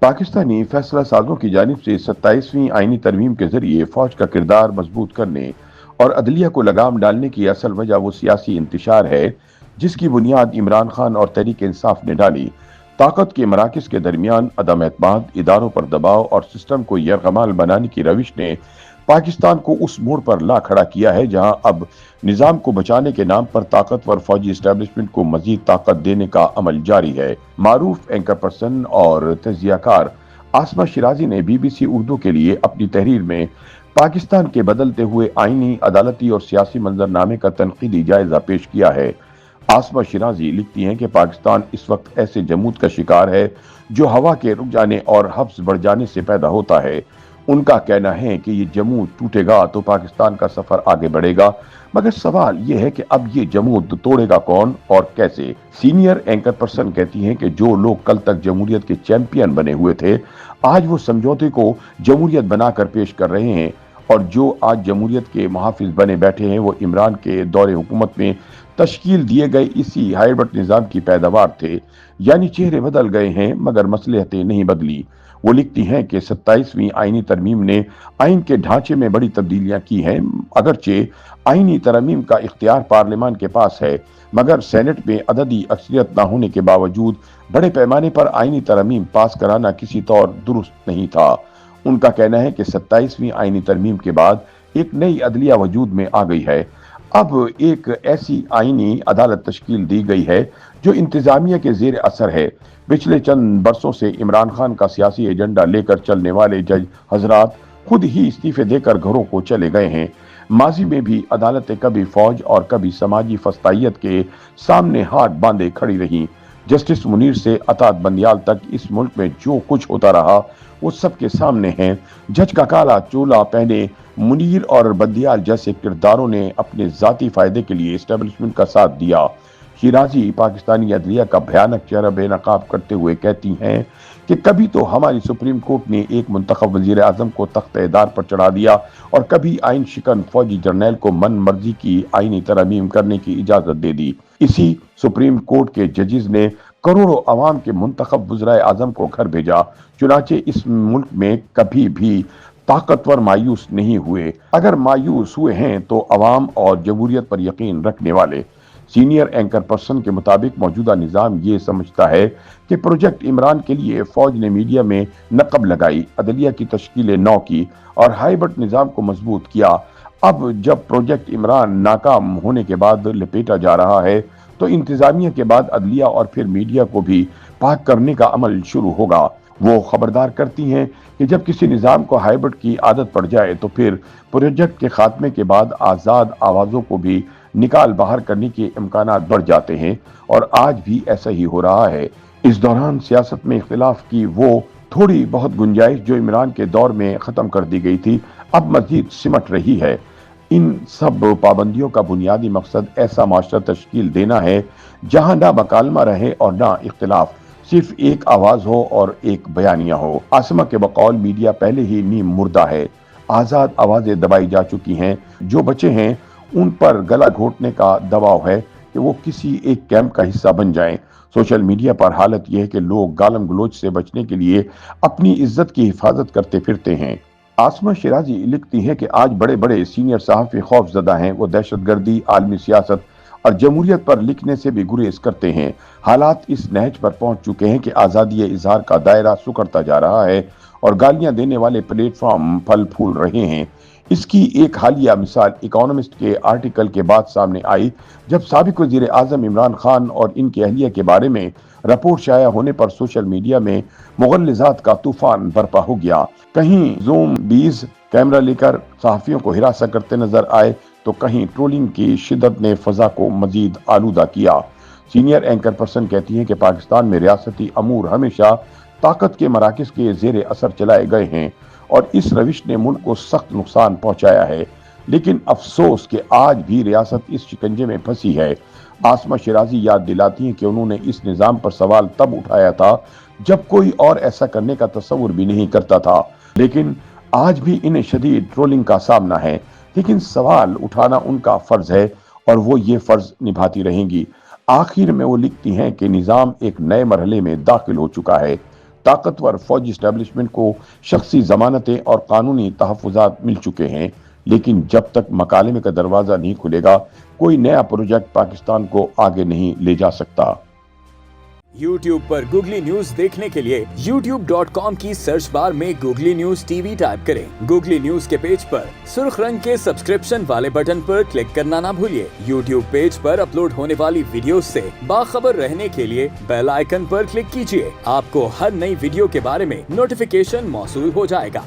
पाकिस्तानी फैसला साजों की जानिब से 27वीं आईनी तरमीम के जरिए फौज का किरदार मजबूत करने और अदलिया को लगाम डालने की असल वजह वो सियासी इंतशार है जिसकी बुनियाद इमरान खान और तहरीक इंसाफ ने डाली। ताकत के मराकज के दरमियान अदम एतमाद, इदारों पर दबाव और सिस्टम को यरगमाल बनाने की रविश ने पाकिस्तान को उस मोड़ पर ला खड़ा किया है जहां अब निजाम को बचाने के नाम पर ताकतवर फौजी एस्टेब्लिशमेंट को मजीद ताकत देने का अमल जारी है। मारूफ एंकर पर्सन और तजियाकार आसमा शिराजी ने बीबीसी उर्दू के लिए अपनी तहरीर में पाकिस्तान के बदलते हुए आईनी, अदालती और सियासी मंजरनामे का तनकीदी जायजा पेश किया है। आसमा शिराजी लिखती हैं कि पाकिस्तान इस वक्त ऐसे जमूद का शिकार है जो हवा के रुक जाने और हब्स बढ़ जाने से पैदा होता है। उनका कहना है कि ये जमूद टूटेगा तो पाकिस्तान का सफर आगे बढ़ेगा, मगर सवाल ये है कि अब ये जमूद तोड़ेगा कौन और कैसे। सीनियर एंकर पर्सन कहती हैं कि जो लोग कल तक जमहूरियत के चैंपियन बने हुए थे, आज वो समझौते को जमहूरियत बनाकर पेश कर रहे हैं, और जो आज जमहूरियत के मुहाफिज बने बैठे हैं वो इमरान के दौरे हुकूमत में तश्कील दिए गए इसी हाइब्रिड निज़ाम की पैदावार थे। यानी चेहरे बदल गए हैं मगर मसलहतें नहीं बदली। वो लिखती हैं कि 27वीं आईनी तरमीम ने आइन के ढांचे में बड़ी तब्दीलियां की हैं। अगरचे आईनी तरमीम का इख्तियार पार्लियामान के पास है, मगर सेनेट में अददी अक्सरियत न होने के बावजूद बड़े पैमाने पर आईनी तरमीम पास कराना किसी तौर दुरुस्त नहीं था। उनका कहना है कि 27वीं आईनी तरमीम के बाद एक नई अदलिया वजूद में आ गई है। अब एक ऐसी आईनी अदालत तश्कील दी गई है जो इंतजामिया के जेर असर है। पिछले चंद बरसों से इमरान खान का सियासी एजेंडा लेकर चलने वाले जज हजरात खुद ही इस्तीफे देकर घरों को चले गए हैं। माजी में भी अदालतें कभी फौज और कभी समाजी फस्तायत के सामने हाथ बांधे खड़ी रहीं। जस्टिस मुनीर से अतात बंदियाल तक इस मुल्क में जो कुछ होता रहा वो सबके सामने है। जज का काला चोला पहने मुनीर और बंदियाल जैसे किरदारों ने अपने जाती फायदे के लिए एस्टेब्लिशमेंट का साथ दिया। शिराजी पाकिस्तानी अदलिया का भयानक चेहरा बेनकाब करते हुए कहती हैं कि कभी तो हमारी सुप्रीम कोर्ट ने एक मुंतखब वजीर आजम को तख्त-ए-दार पर चढ़ा दिया और कभी आइन शिकन फौजी जर्नैल को मन मर्जी की आईनी तरमीम करने की इजाजत दे दी। इसी सुप्रीम कोर्ट के जजेस ने करोड़ों अवाम के मुंतखब वज़ीर आजम को घर भेजा। चुनाचे इस मुल्क में कभी भी ताकतवर मायूस नहीं हुए, अगर मायूस हुए हैं तो अवाम और जमहूरियत पर यकीन रखने वाले। सीनियर एंकर पर्सन के मुताबिक मौजूदा निज़ाम ये समझता है कि प्रोजेक्ट इमरान के लिए फौज ने मीडिया में नकब लगाई, अदलिया की तश्कील नौ की और हाइब्रिड निज़ाम को मजबूत किया। अब जब प्रोजेक्ट इमरान नाकाम होने के बाद लपेटा जा रहा है तो इंतजामिया के बाद अदलिया और फिर मीडिया को भी पाक करने का अमल शुरू होगा। वो खबरदार करती हैं कि जब किसी निज़ाम को हाइब्रिड की आदत पड़ जाए तो फिर प्रोजेक्ट के खात्मे के बाद आज़ाद आवाज़ों को भी निकाल बाहर करने के इम्कानात बढ़ जाते हैं, और आज भी ऐसा ही हो रहा है। इस दौरान सियासत में इख्तिलाफ की वो थोड़ी बहुत गुंजाइश जो इमरान के दौर में ख़त्म कर दी गई थी अब मज़ीद सिमट रही है। इन सब पाबंदियों का बुनियादी मकसद ऐसा माशरा तश्कील देना है जहां ना मकालमा रहे और ना इख्तिलाफ, सिर्फ एक आवाज हो और एक बयानिया हो। आसमा के बकौल मीडिया पहले ही नीम मुर्दा है, आजाद आवाजें दबाई जा चुकी हैं, जो बचे हैं उन पर गला घोटने का दबाव है कि वो किसी एक कैंप का हिस्सा बन जाएं। सोशल मीडिया पर हालत यह है कि लोग गालम गलोच से बचने के लिए अपनी इज्जत की हिफाजत करते फिरते हैं। आसमा शिराजी लिखती हैं कि आज बड़े बड़े सीनियर सहाफ़ी खौफजदा हैं। वो दहशतगर्दी, आलमी सियासत और जमहूरियत पर लिखने से भी गुरेज करते हैं। हालात इस नहज पर पहुंच चुके हैं कि आज़ादी इजहार का दायरा सुकड़ता जा रहा है और गालियां देने वाले प्लेटफॉर्म फल फूल रहे हैं। इसकी एक हालिया मिसाल इकोनॉमिस्ट के आर्टिकल के बाद सामने आई जब साबिक वजीर आजम इमरान खान और इनके अहलिया के बारे में रिपोर्ट शाया होने पर सोशल मीडिया में मुगल्लिज़ात का तूफान बरपा हो गया। कहीं जूम बीज कैमरा लेकर सहाफियों को हिरासत करते नजर आए तो कहीं ट्रोलिंग की शिद्दत ने फजा को मजीद आलूदा किया। सीनियर एंकर पर्सन कहती हैं कि पाकिस्तान में रियासती अमूर हमेशा ताकत के मराकज के जेर असर चलाए गए हैं और इस रविश ने मुल्क को सख्त नुकसान पहुंचाया है, लेकिन अफसोस कि आज भी रियासत इस शिकंजे में फंसी है। आसमा शिराजी याद दिलाती हैं कि उन्होंने इस निज़ाम पर सवाल तब उठाया था जब कोई और ऐसा करने का तस्वुर भी नहीं करता था, लेकिन आज भी इन्हें शदीद ट्रोलिंग का सामना है। लेकिन सवाल उठाना उनका फर्ज है और वो ये फर्ज निभाती रहेंगी। आखिर में वो लिखती हैं कि निज़ाम एक नए मरहले में दाखिल हो चुका है। ताकतवर फौजी एस्टेब्लिशमेंट को शख्सी जमानतें और कानूनी तहफ़्फ़ुज़ात मिल चुके हैं, लेकिन जब तक मकालमे का दरवाज़ा नहीं खुलेगा, कोई नया प्रोजेक्ट पाकिस्तान को आगे नहीं ले जा सकता। YouTube पर गूगली न्यूज देखने के लिए youtube.com की सर्च बार में गूगली न्यूज टीवी टाइप करें। गूगली न्यूज के पेज पर सुर्ख रंग के सब्सक्रिप्शन वाले बटन पर क्लिक करना ना भूलिए। YouTube पेज पर अपलोड होने वाली वीडियोस से बाखबर रहने के लिए बेल आइकन पर क्लिक कीजिए। आपको हर नई वीडियो के बारे में नोटिफिकेशन मौसूल हो जाएगा।